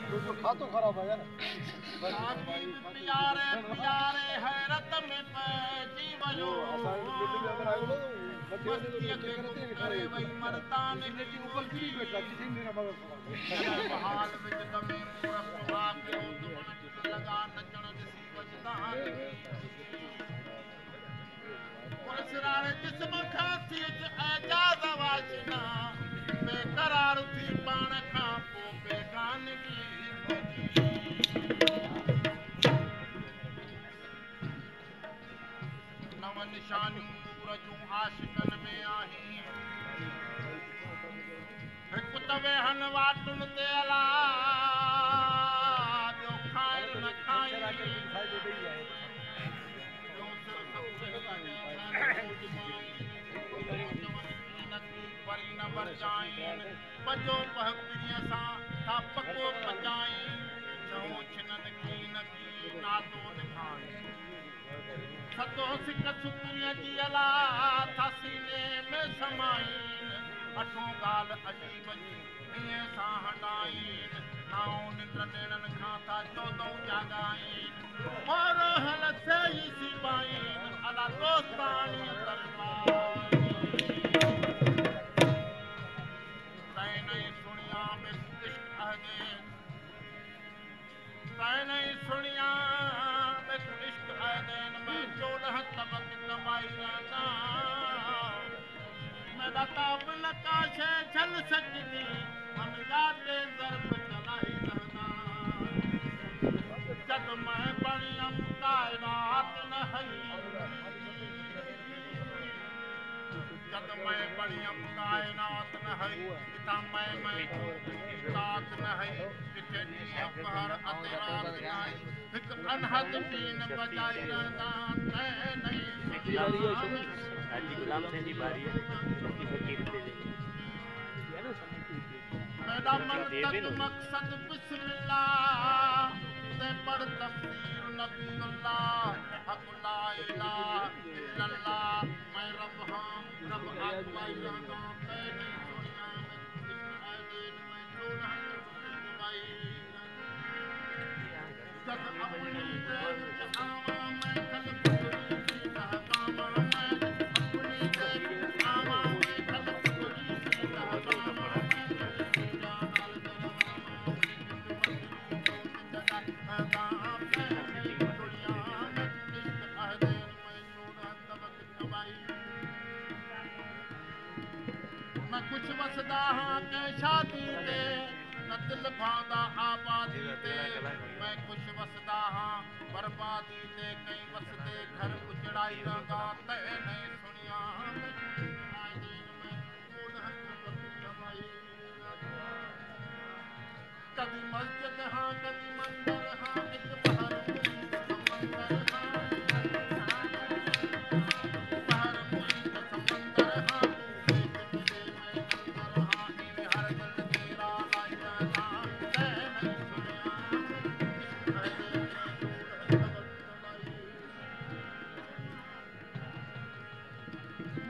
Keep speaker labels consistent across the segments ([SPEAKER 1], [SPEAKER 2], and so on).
[SPEAKER 1] तो खातो खराब है यार
[SPEAKER 2] प्यारे प्यारे हैरत में पैजी वयो मस्ती के करे वही मर्दान की
[SPEAKER 1] ऊपर गिरी बैठा किसी मेरा मगर
[SPEAKER 2] हाल में तमे मूरत वाकियो लगा नचण दिसी वजदान पुरसरारे जिस्म खासी एजाज वाशना बेकरार थी पाण खां पो बेगानगी नव निशानियूं रजूं आशिकन में आहिनि हिकु त वेहन वाटुनि ते अला ॿियो खाइण न खाइनि वरी न वरजाइनि पंजो पहपीअ सां था पको पचाइनि चऊं छिननि कीन की नातो ॾेखारिनि सतो सिक सुपरीअ जी अला था सीने में समाइनि अठों ॻाल्हि अजीब जी हीअं सां हटाइनि नाऊं निंड नेणनि खां था चोदऊं जाॻाइनि मोर हल सही सिपाइनि अला दोस्तानीअ दरबार तैं नहीं सुनिया में इश्क अहदे तैं नहीं सुनिया में इश्क अहदेन में 14 तबक कमाई रहता मैं दाताब नकाशे चल सकती हम जाते ज़र्ब चलाई रहता जब मैं बणियम कायनात न हई जब मैं बणियम कायनात न हई किता मैं तात न हई किथे ॾींहं पहर अते रात न हई हिकु अनहद बीन बजाई रहंदा तैं नहीं
[SPEAKER 3] हाजी गुलाम सिंह जी बारी है फकीर पे
[SPEAKER 2] मेरा मन तक मकसद बिस्मिल्लाह ते पढ़ तफसीर नबीउल्लाह हक ला इलाहा इल्लल्लाह मैं रब हां रब आत्माई रहंदा मैं नहीं सुनिया मैं जोड़ा भाई जब अपनी देव के आवा मैं कल पुरी की कहकामा मैं अपनी देव के आवा मैं कल पुरी की कहकामा मैं कुछ वसदा हाँ के शादी दे न दिल भांदा आबादी दे मैं कुछ वसदा हाँ बर्बादी दे कई वसदे घर उजड़ाई रंगा तै नहीं सुनिया कभी मस्जिद हाँ कभी मंदिर हाँ एक बहर समंदर हाँ बहर मुल्क समंदर हाँ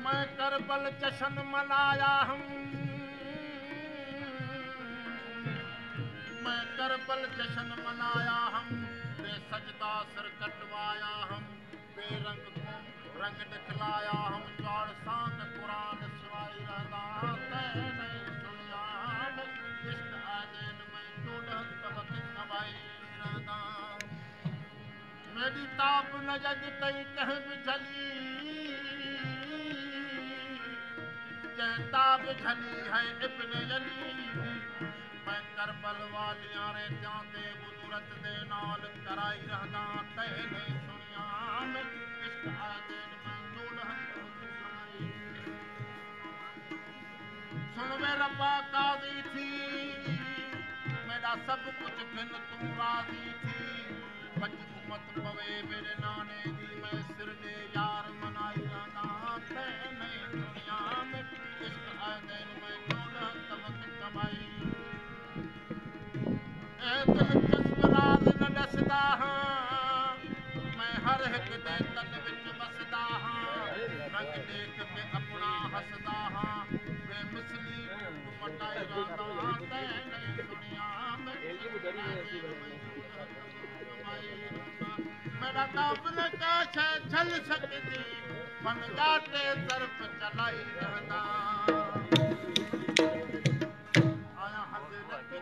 [SPEAKER 2] मैं करबल जश्न मनाया हूँ मैं करबल जश्न मनाया हम बेसजदा सिर कटवाया हम बेरंग को रंग दिखलाया हम चार सांग कुरान सुनाई रहना तै नहीं सुनिया इश्क आदेन में 14 तबक कमाई रहना मेरी ताप न जग कई कह बिझली ताब झली है इब्न अली मैं करबल वालियां रे जाते बुजुरत दे नाल कराई रहदा तै नहीं सुनिया मैं इश्क आदेन मैं जोड़न सुन वे रब्बा काजी थी मेरा सब कुछ घिन तू राजी थी बच उमत पवे मेरे नाने दी मैं सिर दे यार मनाई रहदा तै नहीं सुनिया मैं इश्क आदेन मैं जोड़न तबक कमाई दिलचस्प राज न दसदा हाँ मैं हर एक दे तन विच बसदा हाँ रंग देख के अपना हसदा हाँ बेमिसली मेरा काबल का छल सकती मन जाते तरफ चलाई रहना आया हजरत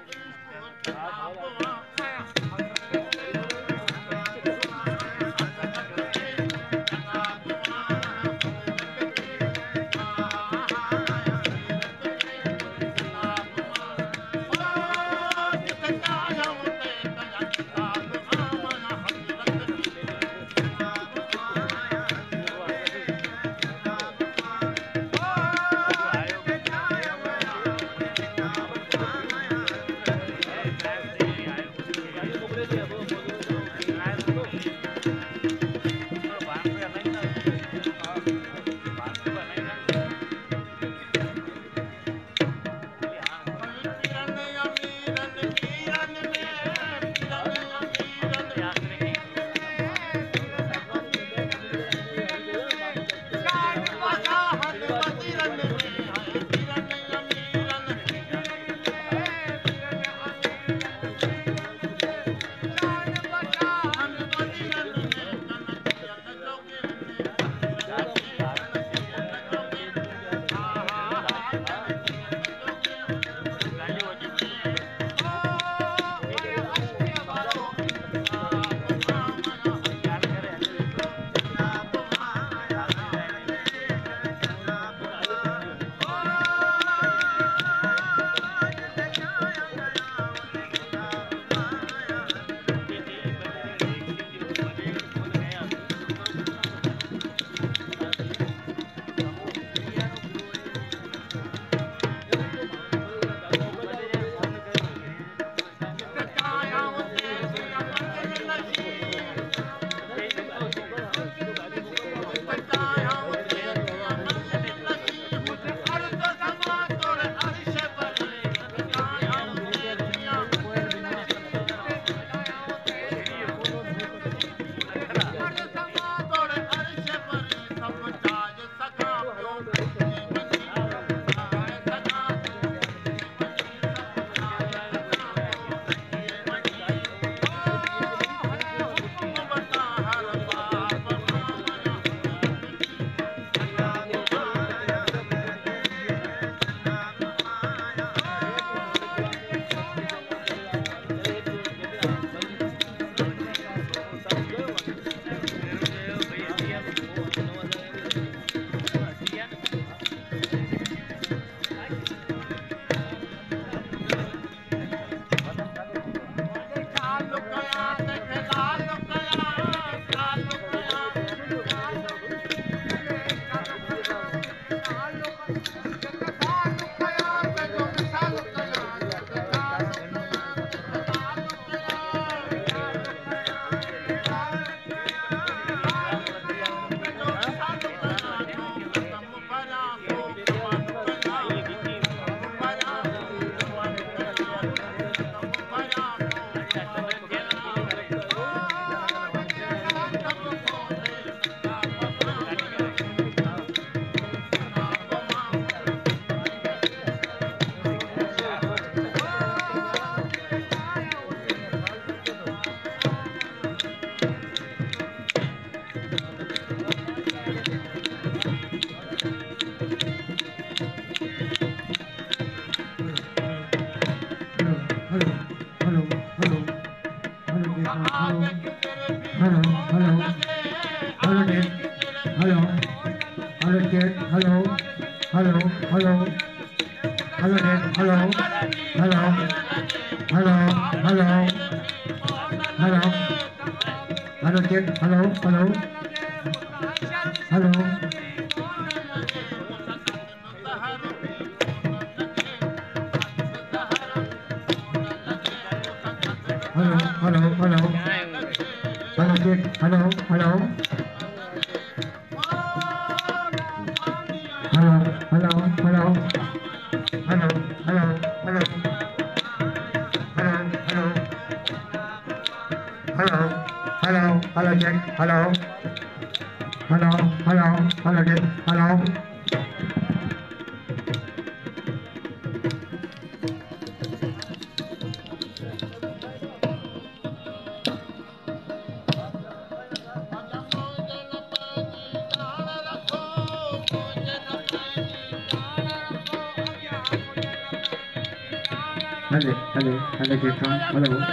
[SPEAKER 4] Hello, hello, hello, Kirtan. Hello.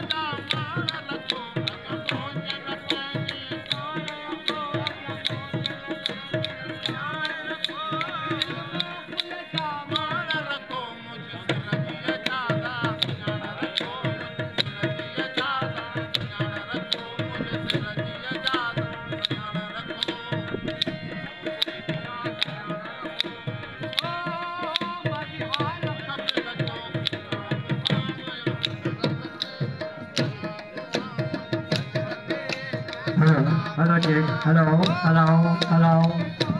[SPEAKER 4] Hello, hello, Jake. Hello, hello, hello.